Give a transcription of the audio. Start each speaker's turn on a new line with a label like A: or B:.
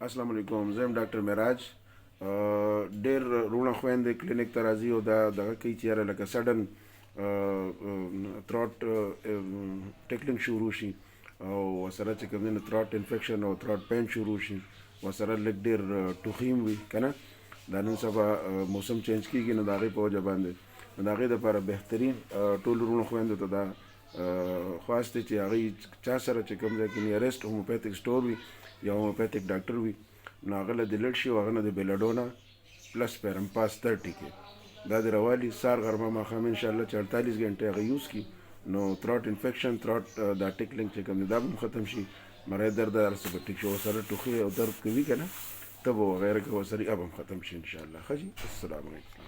A: السلام علیکم، زه یم ډاکټر معراج. ډېر روڼه خویندې کلینیک ته راځي او دا دغه کوي چې یاره لکه سډن تھروټ ټیکلینګ شروع شي او ورسره چې کوم دی نو تھروټ انفیکشن او تھروټ پین شروع شي، ورسره لږ ډېر ټوخي هم وي که نه. دا نن سبا موسم چینج کېږي نو د هغې په وجه باندې نو د هغې دپاره بهترین ټولو روڼو خویندو ته دا خواست دی چې هغوی چا سره چې کوم ځای کې نیرسټ هوموپیتھک سټور وي یا هوموپیتھک ډاکټر وي نو هغه له دې لړ شي او هغه نه د بیلاډونا پلس پیرمپاس 30 کې دا د روالي سار غرمه ماښام انشاءالله چې 48 غنټې هغه یوز کړي نو تھروټ انفیکشن تھروټ دا ټیکلینګ چې کوم دی دا به هم ختم شي، مری درد هر څه به ټیک شي، ورسره ټوخي او درد کوي که نه تب وغیره که ورسره اب هم ختم شي انشاءالله. ښه جي، السلام علیکم.